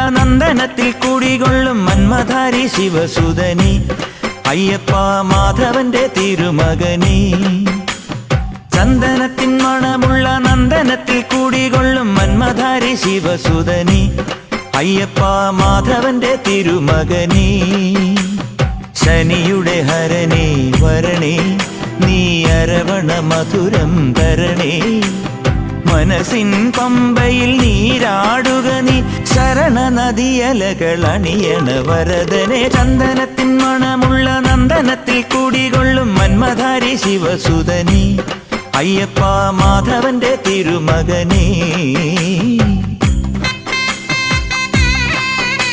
നന്ദനത്തിൽ കുടികൊള്ളും മന്മധാരി ശിവസുതനി അയ്യപ്പ മാധവന്റെ തിരുമകനീ. ചന്ദനത്തിൻ മണമുള്ള നന്ദനത്തിൽ കുടികൊള്ളും മന്മധാരി ശിവസുതനി അയ്യപ്പ മാധവന്റെ തിരുമകനീ. ശനിയുടെ ഹരണേ വരണേ നീ അരവണ മധുരം തരണേ. മനസ്സിൻ പമ്പയിൽ നീരാടുക നീ ശരണ നദിയലകൾ അണിയണ വരദനെ. ചന്ദനത്തിൻ മണമുള്ള നന്ദനത്തിൽ കുടികൊള്ളും മന്മധാരി ശിവസുതനി അയ്യപ്പ മാധവന്റെ തിരുമകനീ.